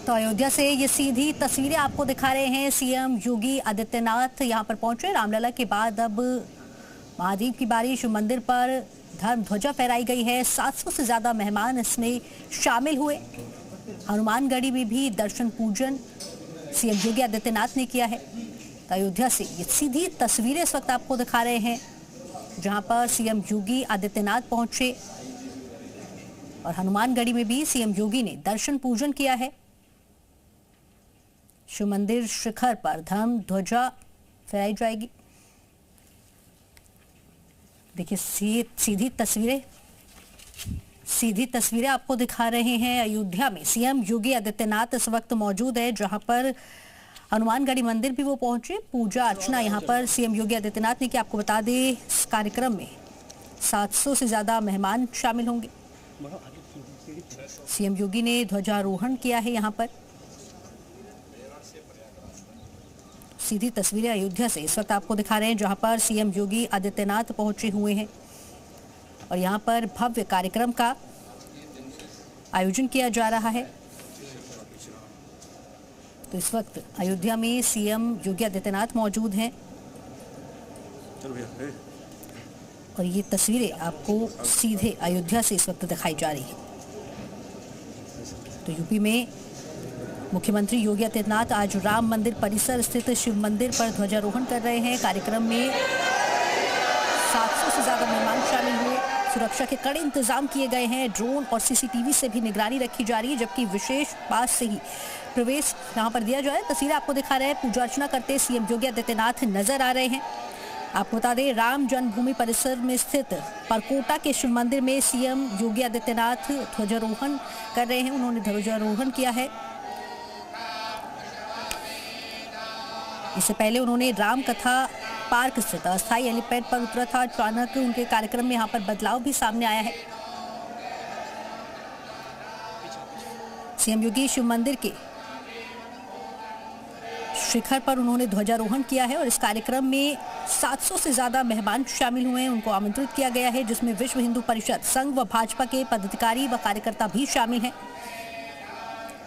तो अयोध्या से ये सीधी तस्वीरें आपको दिखा रहे हैं। सीएम योगी आदित्यनाथ यहां पर पहुंचे। रामलला के बाद अब महादेव की बारी शिव मंदिर पर धर्म ध्वजा फहराई गई है। 700 से ज्यादा मेहमान इसमें शामिल हुए। हनुमानगढ़ी में भी दर्शन पूजन सीएम योगी आदित्यनाथ ने किया है। तो अयोध्या से ये सीधी तस्वीरें इस वक्त आपको दिखा रहे हैं, जहां पर सीएम योगी आदित्यनाथ पहुंचे और हनुमानगढ़ी में भी सीएम योगी ने दर्शन पूजन किया है। शिव मंदिर शिखर पर धर्म ध्वजा फहराई जाएगी। देखिए सीधी तस्वीरें आपको दिखा रहे हैं। अयोध्या में सीएम योगी आदित्यनाथ इस वक्त मौजूद है, जहां पर हनुमानगढ़ी मंदिर भी वो पहुंचे। पूजा अर्चना यहां पर सीएम योगी आदित्यनाथ ने की। आपको बता दें, इस कार्यक्रम में 700 से ज्यादा मेहमान शामिल होंगे। सीएम योगी ने ध्वजारोहण किया है। यहां पर सीधी तस्वीरें अयोध्या से इस वक्त आपको दिखा रहे हैं, जहां पर सीएम योगी आदित्यनाथ पहुंचे हुए हैं और यहां पर भव्य कार्यक्रम का आयोजन किया जा रहा है। तो इस वक्त अयोध्या में सीएम योगी आदित्यनाथ मौजूद हैं और ये तस्वीरें आपको सीधे अयोध्या से इस वक्त दिखाई जा रही है। तो यूपी में मुख्यमंत्री योगी आदित्यनाथ आज राम मंदिर परिसर स्थित शिव मंदिर पर ध्वजारोहण कर रहे हैं। कार्यक्रम में 700 से ज्यादा मेहमान शामिल हुए। सुरक्षा के कड़े इंतजाम किए गए हैं। ड्रोन और सीसीटीवी से भी निगरानी रखी जा रही है, जबकि विशेष पास से ही प्रवेश यहां पर दिया जाए। तस्वीरें आपको दिखा रहे हैं। पूजा अर्चना करते सीएम योगी आदित्यनाथ नजर आ रहे हैं। आपको बता दें, राम जन्मभूमि परिसर में स्थित परकोटा के शिव मंदिर में सीएम योगी आदित्यनाथ ध्वजारोहण कर रहे हैं। उन्होंने ध्वजारोहण किया है। इससे पहले उन्होंने राम कथा पार्क स्थित अस्थायी हेलीपैड पर उतरा था। अचानक उनके कार्यक्रम में यहां पर बदलाव भी सामने आया है। सीएम योगी शिव मंदिर के शिखर पर उन्होंने ध्वजारोहण किया है और इस कार्यक्रम में 700 से ज्यादा मेहमान शामिल हुए हैं। उनको आमंत्रित किया गया है, जिसमें विश्व हिंदू परिषद संघ व भाजपा के पदाधिकारी व कार्यकर्ता भी शामिल हैं।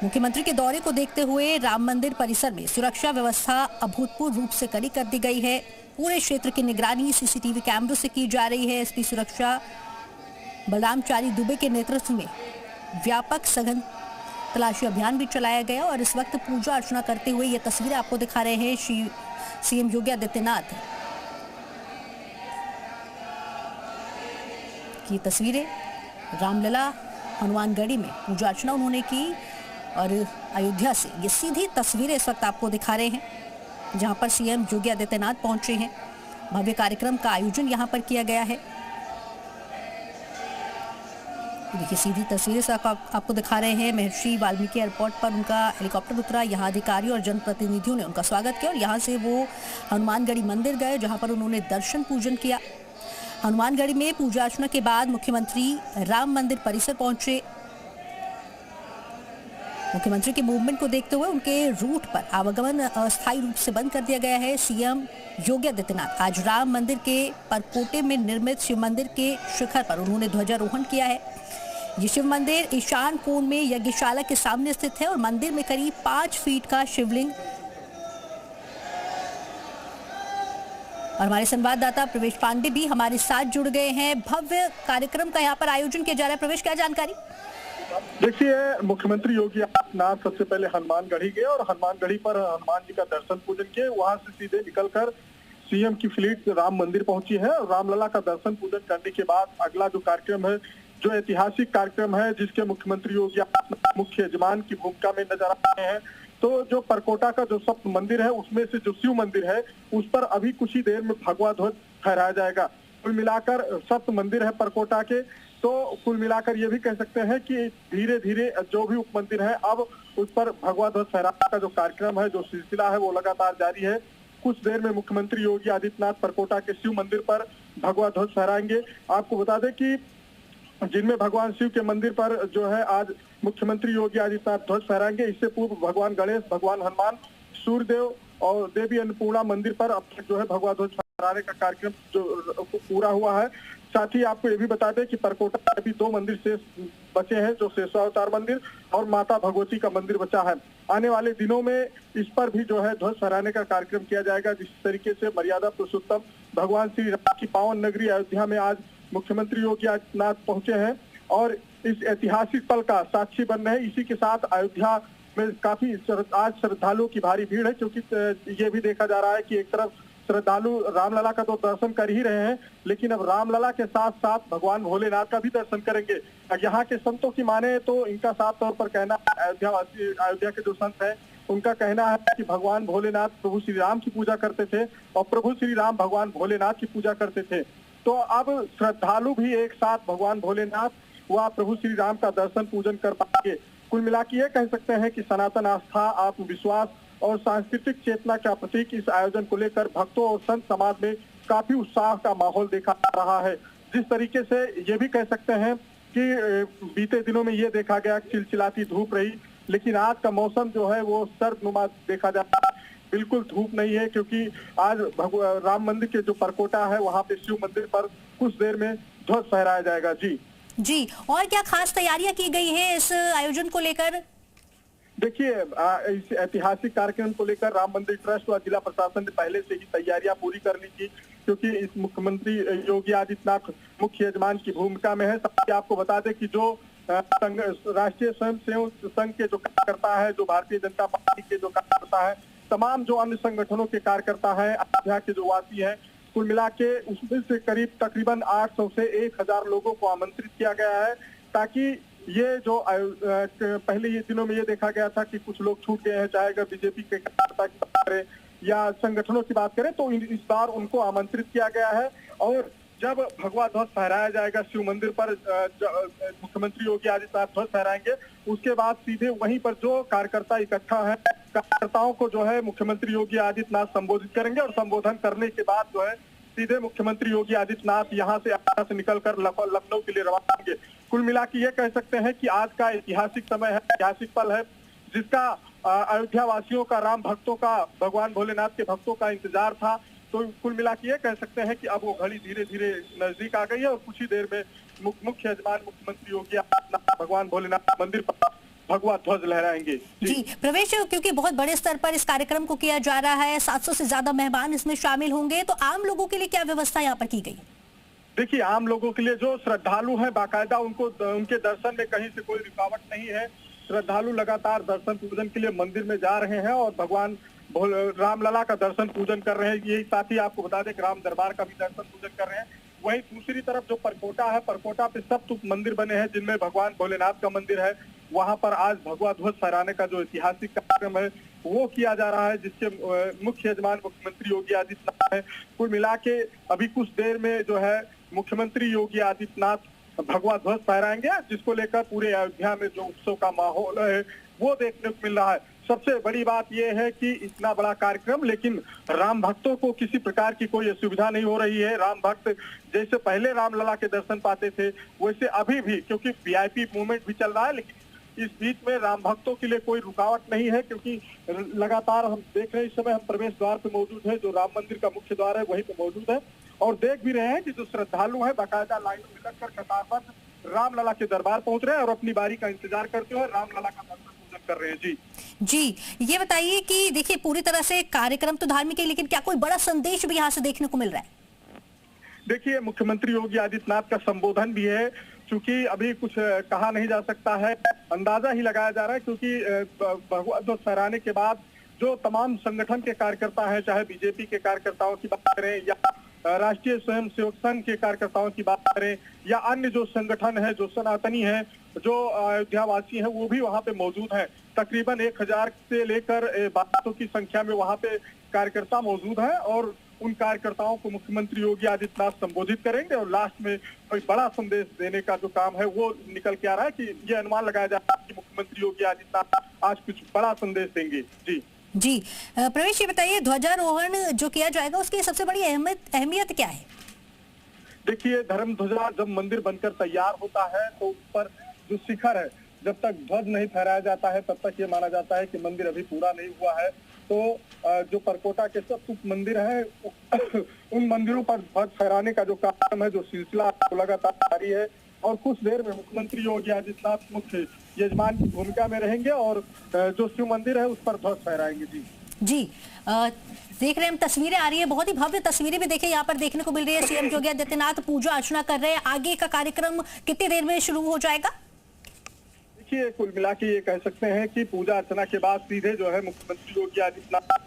मुख्यमंत्री के दौरे को देखते हुए राम मंदिर परिसर में सुरक्षा व्यवस्था अभूतपूर्व रूप से कड़ी कर दी गई है। पूरे क्षेत्र की निगरानी सीसीटीवी कैमरों से की जा रही है। एसपी सुरक्षा बलरामचारी दुबे के नेतृत्व में व्यापक सघन तलाशी अभियान भी चलाया गया और इस वक्त पूजा अर्चना करते हुए ये तस्वीरें आपको दिखा रहे हैं सीएम योगी आदित्यनाथ की तस्वीरें। रामलला हनुमानगढ़ी में पूजा अर्चना उन्होंने की और अयोध्या से ये सीधी तस्वीरें इस वक्त आपको दिखा रहे हैं, जहां पर सीएम योगी आदित्यनाथ पहुंचे हैं। भव्य कार्यक्रम का आयोजन यहां पर किया गया है। देखिए सीधी तस्वीरें से आपको दिखा रहे हैं। महर्षि वाल्मीकि एयरपोर्ट पर उनका हेलीकॉप्टर उतरा। यहाँ अधिकारियों और जनप्रतिनिधियों ने उनका स्वागत किया और यहाँ से वो हनुमानगढ़ी मंदिर गए, जहाँ पर उन्होंने दर्शन पूजन किया। हनुमानगढ़ी में पूजा अर्चना के बाद मुख्यमंत्री राम मंदिर परिसर पहुंचे। मुख्यमंत्री के मूवमेंट को देखते हुए उनके रूट पर आवागमन अस्थायी रूप से बंद कर दिया गया है। सीएम योगी आदित्यनाथ आज राम मंदिर के परकोटे में निर्मित शिव मंदिर के शिखर पर उन्होंने ध्वजारोहण किया है। ये शिव मंदिर ईशान कोण में यज्ञशाला के सामने स्थित है और मंदिर में करीब 5 फीट का शिवलिंग। और हमारे संवाददाता प्रवेश पांडे भी हमारे साथ जुड़ गए हैं। भव्य कार्यक्रम का यहाँ पर आयोजन किया जा रहा है। प्रवेश, क्या जानकारी? देखिए, मुख्यमंत्री योगी आदित्यनाथ सबसे पहले हनुमानगढ़ी गए और हनुमानगढ़ी पर हनुमान जी का दर्शन पूजन किए। वहां से सीधे निकलकर सीएम की फ्लीट राम मंदिर पहुंची है और रामलला का दर्शन पूजन करने के बाद अगला जो कार्यक्रम है, जो ऐतिहासिक कार्यक्रम है, जिसके मुख्यमंत्री योगी आदित्यनाथ मुख्य यजमान की भूमिका में नजर आ रहे हैं, तो जो परकोटा का जो सप्त मंदिर है, उसमें से जो शिव मंदिर है, उस पर अभी कुछ ही देर में भगवा ध्वज फहराया जाएगा। कुल मिलाकर सप्त मंदिर है परकोटा के, तो कुल मिलाकर ये भी कह सकते हैं कि धीरे धीरे जो भी उप मंदिर है, अब उस पर भगवा ध्वज फहराने का जो कार्यक्रम है, जो सिलसिला है, वो लगातार जारी है। कुछ देर में मुख्यमंत्री योगी आदित्यनाथ परकोटा के शिव मंदिर पर भगवा ध्वज फहराएंगे। आपको बता दें कि जिनमें भगवान शिव के मंदिर पर जो है आज मुख्यमंत्री योगी आदित्यनाथ ध्वज फहराएंगे। इससे पूर्व भगवान गणेश, भगवान हनुमान, सूर्यदेव और देवी अन्नपूर्णा मंदिर पर अब तक जो है भगवा ध्वज फहराने का कार्यक्रम जो पूरा हुआ है। साथ ही आपको ये भी बता दें कि परकोटा में अभी 2 मंदिर शेष बचे हैं, जो शेषावतार मंदिर और माता भगवती का मंदिर बचा है। आने वाले दिनों में इस पर भी जो है ध्वज फहराने का कार्यक्रम किया जाएगा। जिस तरीके से मर्यादा पुरुषोत्तम भगवान श्री राम की पावन नगरी अयोध्या में आज मुख्यमंत्री योगी आदित्यनाथ पहुंचे हैं और इस ऐतिहासिक पल का साक्षी बन रहे हैं। इसी के साथ अयोध्या में काफी आज श्रद्धालुओं की भारी भीड़ है, क्योंकि ये भी देखा जा रहा है कि एक तरफ श्रद्धालु रामलला का तो दर्शन कर ही रहे हैं, लेकिन अब रामलला के साथ साथ भगवान भोलेनाथ का भी दर्शन करेंगे। यहाँ के संतों की माने तो इनका साफ तौर पर कहना, अयोध्या के जो संत हैं उनका कहना है कि भगवान भोलेनाथ प्रभु श्री राम की पूजा करते थे और प्रभु श्री राम भगवान भोलेनाथ की पूजा करते थे। तो अब श्रद्धालु भी एक साथ भगवान भोलेनाथ व प्रभु श्री राम का दर्शन पूजन कर पाएंगे। कुल मिला के ये कह सकते हैं कि सनातन आस्था, आत्मविश्वास और सांस्कृतिक चेतना का प्रतीक इस आयोजन को लेकर भक्तों और संत समाज में काफी उत्साह का माहौल देखा जा रहा है। जिस तरीके से ये भी कह सकते हैं कि बीते दिनों में ये देखा गया चिलचिलाती धूप रही, लेकिन आज का मौसम जो है वो सर्दनुमा देखा जा रहा है। बिल्कुल धूप नहीं है, क्योंकि आज राम मंदिर के जो परकोटा है वहाँ पे शिव मंदिर पर कुछ देर में ध्वज फहराया जाएगा। जी, और क्या खास तैयारियां की गई है इस आयोजन को लेकर? देखिए, इस ऐतिहासिक कार्यक्रम को लेकर राम मंदिर ट्रस्ट व जिला प्रशासन ने पहले से ही तैयारियां पूरी कर ली थी, क्योंकि इस मुख्यमंत्री योगी आदित्यनाथ मुख्य यजमान की भूमिका में है। साथ ही आपको बता दें कि जो राष्ट्रीय स्वयंसेवक संघ के जो कार्यकर्ता है, जो भारतीय जनता पार्टी के जो कार्यकर्ता है, तमाम जो अन्य संगठनों के कार्यकर्ता हैं, अयोध्या के जो वासी हैं, कुल मिला के उसमें से तकरीबन 800 से 1000 लोगों को आमंत्रित किया गया है, ताकि ये जो पहले ये दिनों में ये देखा गया था कि कुछ लोग छूट गए हैं, चाहे अगर बीजेपी के कार्यकर्ता की बात करें या संगठनों की बात करें, तो इस बार उनको आमंत्रित किया गया है। और जब भगवा ध्वज फहराया जाएगा शिव मंदिर पर, मुख्यमंत्री योगी आदित्यनाथ ध्वज फहराएंगे, उसके बाद सीधे वहीं पर जो कार्यकर्ता इकट्ठा है, कार्यकर्ताओं को जो है मुख्यमंत्री योगी आदित्यनाथ संबोधित करेंगे और संबोधन करने के बाद जो है सीधे मुख्यमंत्री योगी आदित्यनाथ यहाँ से निकलकर लखनऊ के लिए रवाना होंगे। कुल मिला के ये कह सकते हैं कि आज का ऐतिहासिक समय है, ऐतिहासिक पल है, जिसका अयोध्या वासियों का, राम भक्तों का, भगवान भोलेनाथ के भक्तों का इंतजार था। तो कुल मिला के ये कह सकते हैं कि अब वो घड़ी धीरे धीरे नजदीक आ गई है और कुछ ही देर में मुख्य यजमान मुख्यमंत्री योगी आदित्यनाथ भगवान भोलेनाथ मंदिर पर भगवा ध्वज लहराएंगे। जी प्रवेश, क्योंकि बहुत बड़े स्तर पर इस कार्यक्रम को किया जा रहा है, 700 से ज्यादा मेहमान इसमें शामिल होंगे, तो आम लोगों के लिए क्या व्यवस्था यहाँ पर की गई? देखिए, आम लोगों के लिए जो श्रद्धालु हैं बाकायदा उनके दर्शन में कहीं से कोई रुकावट नहीं है। श्रद्धालु लगातार दर्शन पूजन के लिए मंदिर में जा रहे हैं और भगवान रामलला का दर्शन पूजन कर रहे हैं। यही साथ ही आपको बता दें कि राम दरबार का भी दर्शन पूजन कर रहे हैं। वहीं दूसरी तरफ जो परकोटा है, परकोटा पे सप्त मंदिर बने हैं, जिनमें भगवान भोलेनाथ का मंदिर है। वहां पर आज भगवा ध्वज फहराने का जो ऐतिहासिक कार्यक्रम है वो किया जा रहा है, जिसके मुख्य यजमान मुख्यमंत्री योगी आदित्यनाथ है। कुल मिला के अभी कुछ देर में जो है मुख्यमंत्री योगी आदित्यनाथ भगवा ध्वज फहराएंगे, जिसको लेकर पूरे अयोध्या में जो उत्सव का माहौल है वो देखने को मिल रहा है। सबसे बड़ी बात यह है कि इतना बड़ा कार्यक्रम, लेकिन राम भक्तों को किसी प्रकार की कोई असुविधा नहीं हो रही है। राम भक्त जैसे पहले रामलला के दर्शन पाते थे, वैसे अभी भी, क्योंकि वीआईपी मूवमेंट भी चल रहा है, लेकिन इस बीच में राम भक्तों के लिए कोई रुकावट नहीं है, क्योंकि लगातार हम देख रहे हैं, इस समय हम प्रवेश द्वार पे मौजूद है, जो राम मंदिर का मुख्य द्वार है वहीं पे मौजूद है, और देख भी रहे हैं कि जो श्रद्धालु है बाकायदा लाइन में लगकर कतारबद्ध रामलला के दरबार पहुंच रहे हैं और अपनी बारी का इंतजार करते हुए रामलला का दर्शन पूजन कर रहे हैं। जी, ये बताइए कि देखिए पूरी तरह से कार्यक्रम तो धार्मिक है, लेकिन क्या कोई बड़ा संदेश भी यहाँ से देखने को मिल रहा है? देखिए, मुख्यमंत्री योगी आदित्यनाथ का संबोधन भी है, क्योंकि अभी कुछ कहा नहीं जा सकता है, अंदाजा ही लगाया जा रहा है, क्योंकि भगवा ध्वज फहराने के बाद जो तमाम संगठन के कार्यकर्ता हैं, चाहे बीजेपी के कार्यकर्ताओं की बात करें या राष्ट्रीय स्वयंसेवक संघ के कार्यकर्ताओं की बात करें या अन्य जो संगठन है, जो सनातनी है, जो अयोध्या वासी है, वो भी वहाँ पे मौजूद हैं। तकरीबन 1000 से लेकर 1200 की संख्या में वहाँ पे कार्यकर्ता मौजूद हैं और उन कार्यकर्ताओं को मुख्यमंत्री योगी आदित्यनाथ संबोधित करेंगे और लास्ट में कोई बड़ा संदेश देने का जो काम है वो निकल के आ रहा है कि ये अनुमान लगाया जा रहा है कि मुख्यमंत्री योगी आदित्यनाथ आज कुछ बड़ा संदेश देंगे। जी प्रवेश, ये बताइए ध्वजारोहण जो किया जाएगा उसकी सबसे बड़ी अहमियत क्या है? देखिए, धर्म ध्वजा जब मंदिर बनकर तैयार होता है तो उस पर जो शिखर है, जब तक ध्वज नहीं फहराया जाता है तब तक ये माना जाता है कि मंदिर अभी पूरा नहीं हुआ है। तो जो परकोटा के सब कुछ मंदिर हैं उन मंदिरों पर ध्वज फहराने का जो कार्यक्रम है, जो सिलसिला लगातार जारी है। और कुछ देर में मुख्यमंत्री योगी आदित्यनाथ मुख्य यजमान की भूमिका में रहेंगे और जो शिव मंदिर है उस पर ध्वज फहराएंगे। जी देख रहे हैं हम, तस्वीरें आ रही है, बहुत ही भव्य तस्वीरें भी देखे यहाँ पर देखने को मिल रही है। सीएम योगी आदित्यनाथ पूजा अर्चना कर रहे हैं। आगे का कार्यक्रम कितनी देर में शुरू हो जाएगा? देखिए, कुल मिला के ये कह सकते हैं कि पूजा अर्चना के बाद सीधे जो है मुख्यमंत्री योगी आदित्यनाथ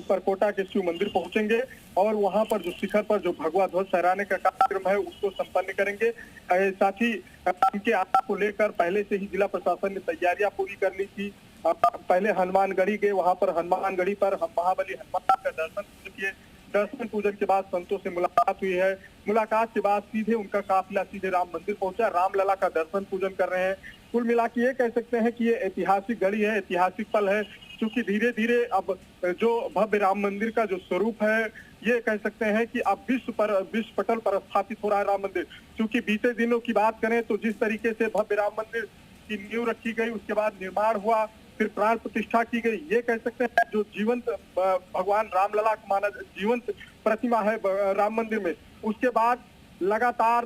परकोटा के शिव मंदिर पहुंचेंगे और वहां पर जो शिखर पर जो भगवा ध्वज फहराने का कार्यक्रम है उसको संपन्न करेंगे। साथ ही उनके आगमन को लेकर पहले से ही जिला प्रशासन ने तैयारियां पूरी कर ली थी। पहले हनुमानगढ़ी गए, वहां पर हनुमानगढ़ी पर महाबली हनुमान का दर्शन किए। दर्शन पूजन के बाद संतों से मुलाकात हुई है। मुलाकात के बाद सीधे उनका काफिला सीधे राम मंदिर पहुंचा, रामलला का दर्शन पूजन कर रहे हैं। कुल मिला के ये कह सकते हैं कि ये ऐतिहासिक घड़ी है, ऐतिहासिक पल है, क्योंकि धीरे धीरे अब जो भव्य राम मंदिर का जो स्वरूप है ये कह सकते हैं कि अब विश्व पटल पर स्थापित हो रहा है राम मंदिर। क्योंकि बीते दिनों की बात करें तो जिस तरीके से भव्य राम मंदिर की नींव रखी गई, उसके बाद निर्माण हुआ, फिर प्राण प्रतिष्ठा की गई, ये कह सकते हैं जो जीवंत भगवान रामलला का माना जीवंत प्रतिमा है राम मंदिर में। उसके बाद लगातार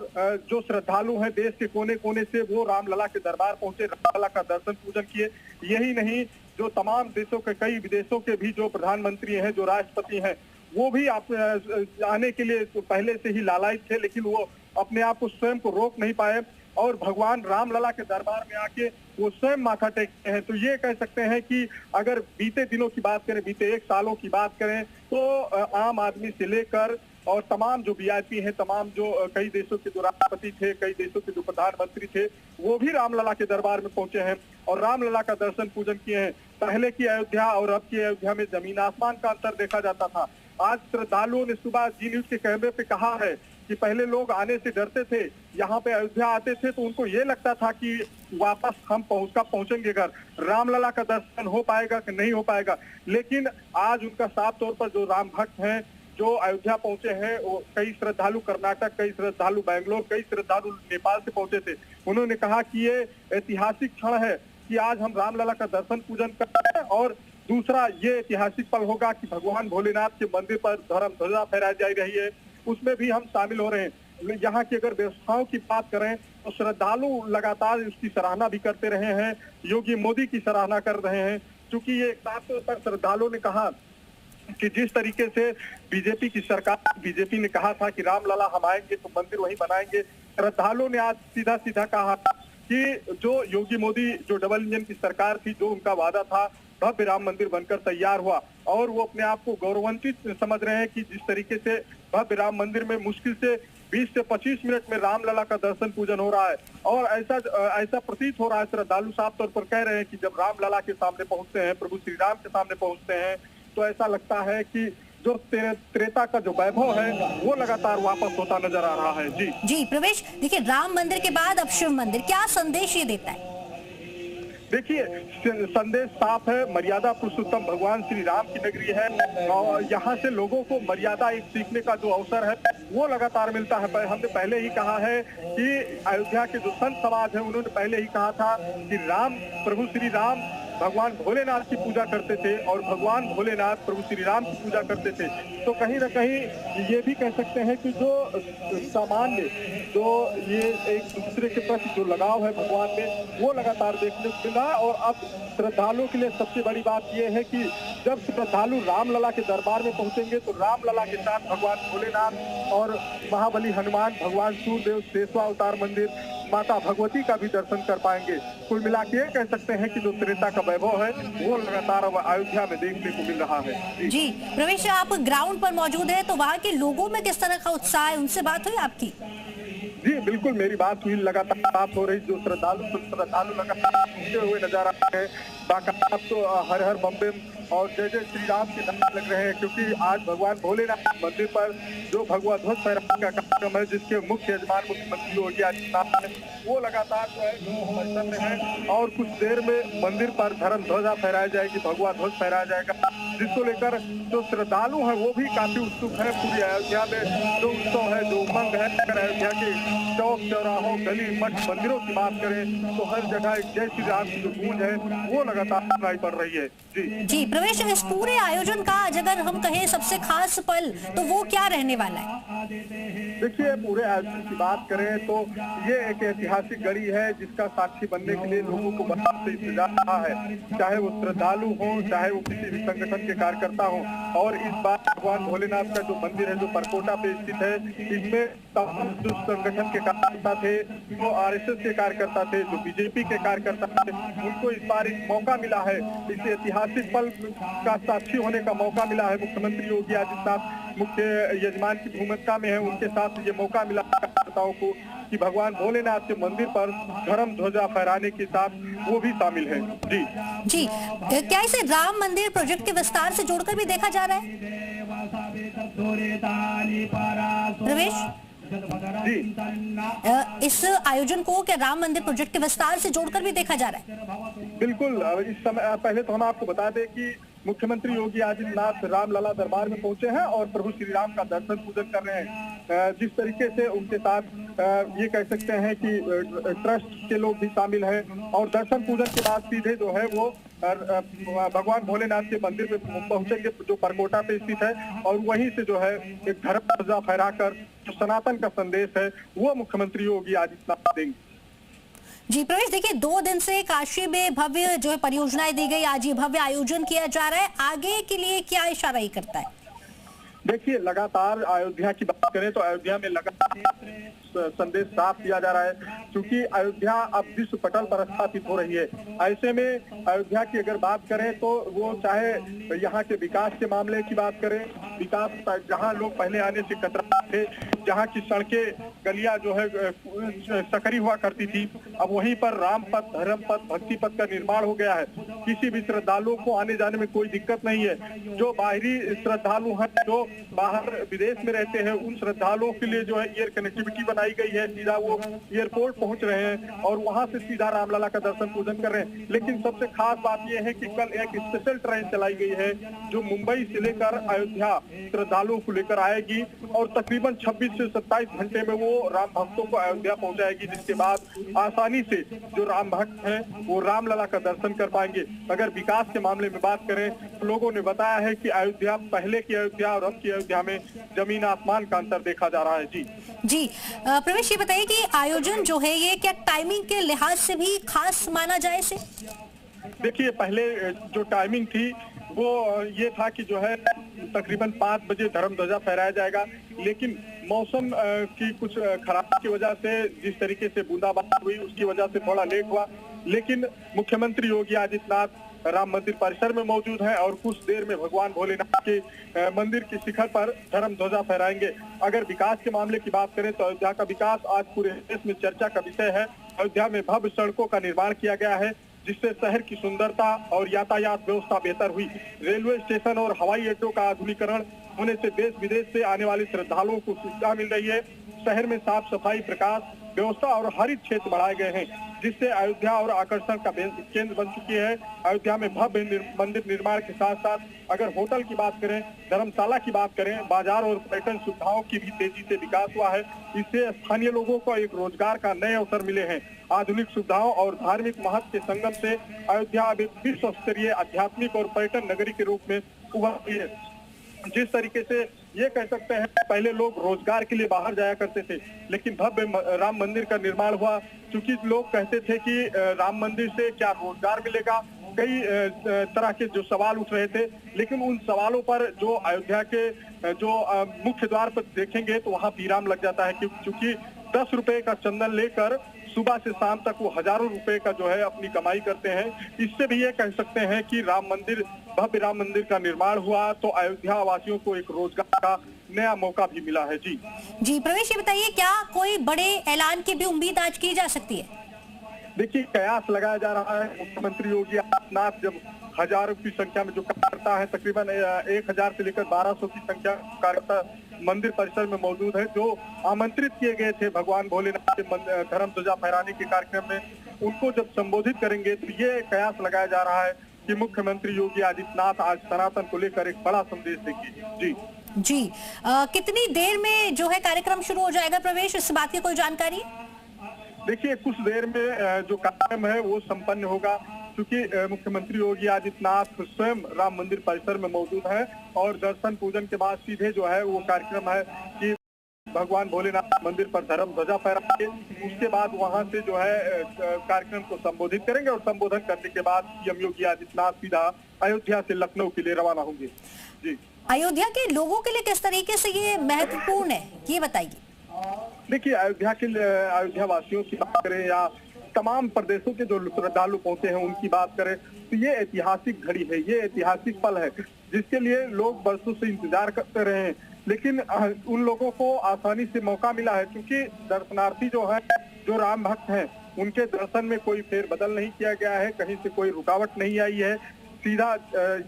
जो श्रद्धालु हैं देश के कोने कोने से वो रामलला के दरबार पहुंचे, रामलला का दर्शन पूजन किए। यही नहीं, जो तमाम देशों के कई विदेशों के भी जो प्रधानमंत्री हैं, जो राष्ट्रपति हैं, वो भी आने के लिए तो पहले से ही लालायित थे, लेकिन वो अपने आप को स्वयं को रोक नहीं पाए और भगवान रामलला के दरबार में आके वो स्वयं माथा टेकते हैं। तो ये कह सकते हैं कि अगर बीते दिनों की बात करें, बीते 1 सालों की बात करें, तो आम आदमी से लेकर और तमाम जो वीआईपी हैं, तमाम जो कई देशों के जो राष्ट्रपति थे, कई देशों के जो प्रधानमंत्री थे, वो भी रामलला के दरबार में पहुंचे हैं और रामलला का दर्शन पूजन किए हैं। पहले की अयोध्या और अब की अयोध्या में जमीन आसमान का अंतर देखा जाता था। आज श्रद्धालुओं ने सुबह जी न्यूज के कैमरे पे कहा है कि पहले लोग आने से डरते थे, यहाँ पे अयोध्या आते थे तो उनको ये लगता था कि वापस हम पहुंचेंगे घर, रामलला का दर्शन हो पाएगा कि नहीं हो पाएगा। लेकिन आज उनका साफ तौर पर जो राम भक्त हैं, जो अयोध्या पहुंचे हैं, वो कई श्रद्धालु कर्नाटक, कई श्रद्धालु बैंगलोर, कई श्रद्धालु नेपाल से पहुंचे थे। उन्होंने कहा कि ये ऐतिहासिक क्षण है कि आज हम रामलला का दर्शन पूजन कर रहे हैं और दूसरा ये ऐतिहासिक पल होगा कि भगवान भोलेनाथ के मंदिर पर धर्म ध्वजा फहराई जा रही है, उसमें भी हम शामिल हो रहे हैं। यहाँ की अगर व्यवस्थाओं की बात करें तो श्रद्धालु लगातार उसकी सराहना भी करते रहे हैं, योगी मोदी की सराहना कर रहे हैं, क्योंकि ये साफ तौर पर श्रद्धालुओं ने कहा कि जिस तरीके से बीजेपी की सरकार, बीजेपी ने कहा था कि रामलला हम आएंगे तो मंदिर वहीं बनाएंगे, श्रद्धालुओं ने आज सीधा सीधा कहा कि जो योगी मोदी जो डबल इंजन की सरकार थी, जो उनका वादा था, भव्य राम मंदिर बनकर तैयार हुआ और वो अपने आप को गौरवान्वित समझ रहे हैं कि जिस तरीके से भव्य राम मंदिर में मुश्किल से 20 से 25 मिनट में रामलला का दर्शन पूजन हो रहा है। और ऐसा प्रतीत हो रहा है, श्रद्धालु साफ तौर पर कह रहे हैं कि जब रामलला के सामने पहुंचते हैं, प्रभु श्री राम के सामने पहुंचते हैं, तो ऐसा लगता है कि जो त्रेता का जो वैभव है वो लगातार वापस होता नजर आ रहा है। जी प्रवेश, देखिए राम मंदिर के बाद अब शिव मंदिर, क्या संदेश ये देता है? देखिए, संदेश साफ है, मर्यादा पुरुषोत्तम भगवान श्री राम की नगरी है और यहाँ से लोगों को मर्यादा एक सीखने का जो अवसर है वो लगातार मिलता है। हमने पहले ही कहा है कि अयोध्या के जो संत समाज है उन्होंने पहले ही कहा था कि प्रभु श्री राम भगवान भोलेनाथ की पूजा करते थे और भगवान भोलेनाथ प्रभु श्री राम की पूजा करते थे। तो कहीं ना कहीं ये भी कह सकते हैं कि जो सामान्य जो ये एक दूसरे के प्रति जो लगाव है भगवान में, वो लगातार देखने को मिला। और अब श्रद्धालुओं के लिए सबसे बड़ी बात ये है कि जब श्रद्धालु रामलला के दरबार में पहुंचेंगे तो रामलला के साथ भगवान भोलेनाथ और महाबली हनुमान, भगवान सूर्यदेव, शेषवावतार मंदिर, माता भगवती का भी दर्शन कर पाएंगे। कुल मिला के कह सकते हैं कि जो त्रेता का वैभव है वो लगातार अयोध्या में देखने को मिल रहा है। जी प्रवेश, आप ग्राउंड पर मौजूद है तो वहाँ के लोगों में किस तरह का उत्साह है, उनसे बात हुई आपकी? जी बिल्कुल, मेरी बात हुई, लगातार बात हो रही। जो श्रद्धालु लगातार पहुंचे हुए नजर आ रहे हैं, बाकायदा तो हर हर बम बम और जय जय श्री राम के नारे लग रहे हैं, क्योंकि आज भगवान भोलेनाथ मंदिर पर जो भगवा ध्वज फहराने का कार्यक्रम है, जिसके मुख्य यजमान मुख्यमंत्री योगी आदित्यनाथ है, वो लगातार जो है परिसर में है और कुछ देर में मंदिर पर धर्म ध्वजा फहराया जाएगी, भगवा ध्वज फहराया जाएगा। जिसको लेकर जो श्रद्धालु हैं वो भी काफी उत्सुक है। पूरी अयोध्या में जो उत्सव है, जो उमंग है, अगर अयोध्या के चौक चौराहों, गली मठ, मंदिरों की बात करें तो हर जगह एक जय श्री राम की जो गूंज है वो लगातार सुनाई पड़ रही है। जी प्रवेश, इस पूरे आयोजन का अगर हम कहें सबसे खास पल तो वो क्या रहने वाला है? देखिए, पूरे आयोजन की बात करें तो ये एक ऐतिहासिक घड़ी है जिसका साक्षी बनने के लिए लोगों को बरसों से इंतजार रहा है, चाहे वो श्रद्धालु हो, चाहे वो किसी भी संगठन के कार्यकर्ता हो। और इस बार भगवान भोलेनाथ का जो मंदिर है, जो परकोटा पे स्थित है, इसमें तमाम जो संगठन के कार्यकर्ता थे, जो आरएसएस के कार्यकर्ता थे, जो बीजेपी के कार्यकर्ता थे, उनको इस बार एक मौका मिला है, इस ऐतिहासिक पल का साक्षी होने का मौका मिला है। मुख्यमंत्री योगी आदित्यनाथ मुख्य यजमान की भूमिका में है, उनके साथ ये मौका मिला कार्यकर्ताओं को कि भगवान भोलेनाथ के मंदिर पर धर्म ध्वजा फहराने के साथ वो भी शामिल है। जी, क्या इसे राम मंदिर प्रोजेक्ट के विस्तार से जोड़कर भी देखा जा रहा है प्रवेश? जी, इस आयोजन को क्या राम मंदिर प्रोजेक्ट के विस्तार से जोड़कर भी देखा जा रहा है? बिल्कुल। इस समय पहले तो हम आपको बता दें कि मुख्यमंत्री योगी आदित्यनाथ रामलला दरबार में पहुंचे हैं और प्रभु श्री राम का दर्शन पूजन कर रहे हैं। जिस तरीके से उनके साथ ये कह सकते हैं कि ट्रस्ट के लोग भी शामिल हैं और दर्शन पूजन के बाद सीधे जो है वो भगवान भोलेनाथ के मंदिर में पहुंचेंगे, जो परकोटा पे स्थित है, और वहीं से जो है एक धर्म ध्वजा फहराकर जो सनातन का संदेश है वो मुख्यमंत्री योगी आदित्यनाथ देंगे। जी प्रवेश, देखिए 2 दिन से काशी में भव्य जो है परियोजनाएं दी गई, आज ये भव्य आयोजन किया जा रहा है, आगे के लिए क्या इशारा ही करता है? देखिए, लगातार अयोध्या की बात करें तो अयोध्या में लगातार संदेश साफ दिया जा रहा है, क्योंकि अयोध्या अब विश्व पटल पर स्थापित हो रही है। ऐसे में अयोध्या की अगर बात करें तो वो चाहे यहाँ के विकास के मामले की बात करें, विकास जहाँ लोग पहले आने से कतराते थे, जहाँ की सड़कें गलियां जो है सकरी हुआ करती थी, अब वहीं पर राम पथ, धर्म पथ, भक्ति पथ का निर्माण हो गया है। किसी भी श्रद्धालुओं को आने जाने में कोई दिक्कत नहीं है। जो बाहरी श्रद्धालु हैं, जो बाहर विदेश में रहते हैं, उन श्रद्धालुओं के लिए जो है एयर कनेक्टिविटी बनाई गई है, सीधा वो एयरपोर्ट पहुंच रहे हैं और वहां से सीधा रामलला का दर्शन पूजन कर रहे हैं। लेकिन सबसे खास बात यह है कि कल एक स्पेशल ट्रेन चलाई गई है जो मुंबई से लेकर अयोध्या श्रद्धालुओं को लेकर आएगी और तकरीबन 26 से 27 घंटे में वो राम भक्तों को अयोध्या पहुंचाएगी, जिसके बाद आसानी से जो राम भक्त हैं वो रामलला का दर्शन कर पाएंगे। अगर विकास के मामले में बात करें तो लोगों ने बताया है कि अयोध्या, पहले की अयोध्या और अब की अयोध्या में जमीन आसमान का अंतर देखा जा रहा है। जी प्रवेश, ये बताइए कि आयोजन जो है ये क्या टाइमिंग के लिहाज से भी खास माना जाए इसे? देखिए, पहले जो टाइमिंग थी वो ये था कि जो है तकरीबन 5 बजे धर्म ध्वजा फहराया जाएगा, लेकिन मौसम की कुछ खराबी की वजह से, जिस तरीके से बूंदाबांदी हुई उसकी वजह से थोड़ा लेट हुआ। लेकिन मुख्यमंत्री योगी आदित्यनाथ राम मंदिर परिसर में मौजूद हैं और कुछ देर में भगवान भोलेनाथ के मंदिर की शिखर पर धर्म ध्वजा फहराएंगे। अगर विकास के मामले की बात करें तो अयोध्या का विकास आज पूरे देश में चर्चा का विषय है। अयोध्या में भव्य सड़कों का निर्माण किया गया है, जिससे शहर की सुंदरता और यातायात व्यवस्था बेहतर हुई। रेलवे स्टेशन और हवाई अड्डों का आधुनिकीकरण होने से देश विदेश से आने वाले श्रद्धालुओं को सुविधा मिल रही है। शहर में साफ सफाई, प्रकाश व्यवस्था और हरित क्षेत्र बढ़ाए गए हैं, जिससे अयोध्या और आकर्षण का केंद्र बन चुकी है। अयोध्या में भव्य मंदिर निर्माण के साथ साथ अगर होटल की बात करें, धर्मशाला की बात करें, बाजार और पर्यटन सुविधाओं की भी तेजी से विकास हुआ है। इससे स्थानीय लोगों को एक रोजगार का नए अवसर मिले हैं। आधुनिक सुविधाओं और धार्मिक महत्व के संगम से अयोध्या अब एक विश्व स्तरीय आध्यात्मिक और पर्यटन नगरी के रूप में उभर रही है। जिस तरीके से ये कह सकते हैं, पहले लोग रोजगार के लिए बाहर जाया करते थे, लेकिन भव्य राम मंदिर का निर्माण हुआ, क्योंकि लोग कहते थे कि राम मंदिर से क्या रोजगार मिलेगा, कई तरह के जो सवाल उठ रहे थे। लेकिन उन सवालों पर जो अयोध्या के जो मुख्य द्वार पर देखेंगे तो वहाँ विराम लग जाता है, क्योंकि 10 रुपए का चंदन लेकर सुबह से शाम तक वो हजारों रुपए का जो है अपनी कमाई करते हैं। इससे भी ये कह सकते हैं कि भव्य राम मंदिर का निर्माण हुआ तो अयोध्या वासियों को एक रोजगार का नया मौका भी मिला है। जी प्रवेश, ये बताइए क्या कोई बड़े ऐलान की भी उम्मीद आज की जा सकती है? देखिए, कयास लगाया जा रहा है। मुख्यमंत्री योगी आदित्यनाथ जब हजारों की संख्या में जो कार्यकर्ता है, तकरीबन 1000 से लेकर 1200 की संख्या कार्यकर्ता मंदिर परिसर में मौजूद है, जो आमंत्रित किए गए थे भगवान भोलेनाथ के धर्म ध्वजा फहराने के कार्यक्रम में, उनको जब संबोधित करेंगे तो ये कयास लगाया जा रहा है कि मुख्यमंत्री योगी आदित्यनाथ आज सनातन को लेकर एक बड़ा संदेश देंगे। जी जी कितनी देर में जो है कार्यक्रम शुरू हो जाएगा प्रवेश, इस बात की कोई जानकारी? देखिए कुछ देर में जो कार्यक्रम है वो संपन्न होगा, क्योंकि मुख्यमंत्री योगी आदित्यनाथ स्वयं राम मंदिर परिसर में मौजूद है और दर्शन पूजन के बाद सीधे जो है वो कार्यक्रम है कि भगवान भोलेनाथ मंदिर पर धर्म ध्वजा फहराएंगे। उसके बाद वहां से जो है कार्यक्रम को संबोधित करेंगे और संबोधन करने के बाद सीएम योगी आदित्यनाथ सीधा अयोध्या से लखनऊ के लिए रवाना होंगे। जी अयोध्या के लोगों के लिए किस तरीके से ये महत्वपूर्ण है, ये बताइए। देखिए अयोध्या वासियों की बात करें या तमाम प्रदेशों के जो श्रद्धालु पहुंचे हैं उनकी बात करें तो ये ऐतिहासिक घड़ी है, ये ऐतिहासिक पल है जिसके लिए लोग बरसों से इंतजार करते रहे हैं। लेकिन उन लोगों को आसानी से मौका मिला है, क्योंकि दर्शनार्थी जो है, जो राम भक्त हैं, उनके दर्शन में कोई फेरबदल नहीं किया गया है, कहीं से कोई रुकावट नहीं आई है। सीधा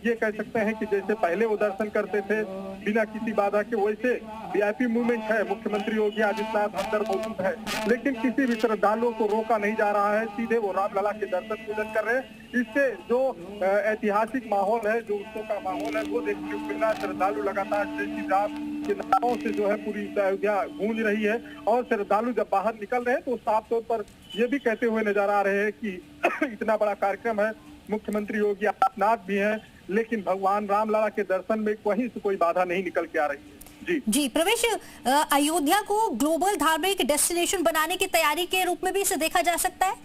ये कह सकते हैं कि जैसे पहले वो दर्शन करते थे बिना किसी बाधा के, वैसे वीआईपी मूवमेंट है। मुख्यमंत्री योगी आदित्यनाथ अंदर मौजूद है, लेकिन किसी भी श्रद्धालुओं को रोका नहीं जा रहा है, सीधे वो रामलला के दर्शन पूजन कर रहे हैं। इससे जो ऐतिहासिक माहौल है, जो उत्सव का माहौल है, वो देखने को मिल रहा है। श्रद्धालु लगातार जय श्री राम के नारों से जो है पूरी अयोध्या गूंज रही है और श्रद्धालु जब बाहर निकल रहे हैं तो साफ तौर पर ये भी कहते हुए नजर आ रहे हैं कि इतना बड़ा कार्यक्रम है, मुख्यमंत्री योगी आदित्यनाथ भी हैं, लेकिन भगवान रामलला के दर्शन में कहीं से कोई बाधा नहीं निकल के आ रही है। जी प्रवेश, अयोध्या को ग्लोबल धार्मिक डेस्टिनेशन बनाने की तैयारी के रूप में भी इसे देखा जा सकता है?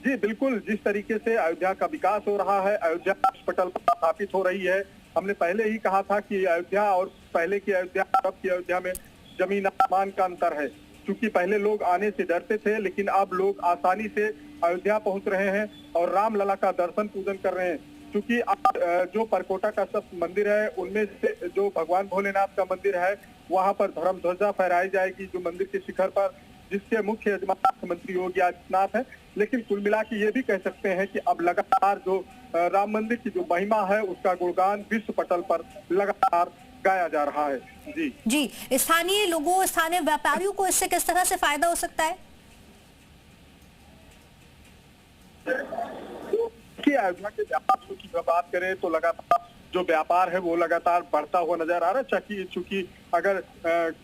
जी बिल्कुल, जिस तरीके से अयोध्या का विकास हो रहा है, अयोध्या पटल पर स्थापित हो रही है। हमने पहले ही कहा था कि अयोध्या और पहले की अयोध्या, अब की अयोध्या में जमीन आसमान का अंतर है। क्योंकि पहले लोग आने से डरते थे, लेकिन अब लोग आसानी से अयोध्या पहुंच रहे हैं और रामलला का दर्शन पूजन कर रहे हैं। क्योंकि जो परकोटा का सब मंदिर है, उनमें से जो भगवान भोलेनाथ का मंदिर है, वहां पर धर्म ध्वजा फहराई जाएगी, जो मंदिर के शिखर पर, जिसके मुख्य यजमान मुख्यमंत्री योगी आदित्यनाथ है। लेकिन कुल मिला के ये भी कह सकते हैं कि अब लगातार जो राम मंदिर की जो महिमा है, उसका गुणगान विश्व पटल पर लगातार गाया जा रहा है। जी स्थानीय लोगों, स्थानीय व्यापारियों को इससे किस तरह से फायदा हो सकता है? अयोध्या के व्यापारियों की बात करें तो लगातार जो व्यापार है वो लगातार बढ़ता हुआ नजर आ रहा है। चूंकि अगर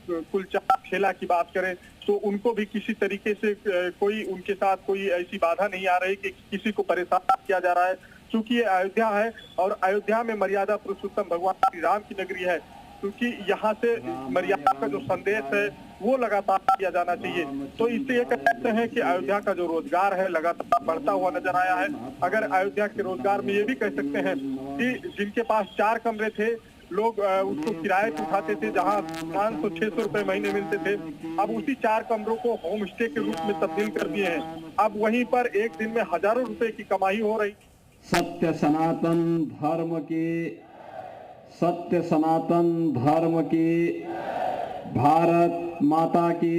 कुलचा ठेला की बात करें तो उनको भी किसी तरीके से कोई उनके साथ कोई ऐसी बाधा नहीं आ रही कि किसी को परेशान किया जा रहा है। चूंकि ये अयोध्या है और अयोध्या में मर्यादा पुरुषोत्तम भगवान श्री राम की नगरी है, क्योंकि यहाँ से मर्यादा का जो संदेश है वो लगातार किया जाना चाहिए। तो इससे ये कह सकते हैं कि अयोध्या का जो रोजगार है लगातार बढ़ता हुआ नजर आया है। अगर अयोध्या के रोजगार में ये भी कह सकते हैं कि जिनके पास 4 कमरे थे, लोग उसको किराए पे उठाते थे, जहाँ 500-600 रुपए महीने मिलते थे, अब उसी 4 कमरों को होम स्टे के रूप में तब्दील कर दिए हैं। अब वहीं पर एक दिन में हजारों रुपए की कमाई हो रही। सत्य सनातन धर्म की भारत माता की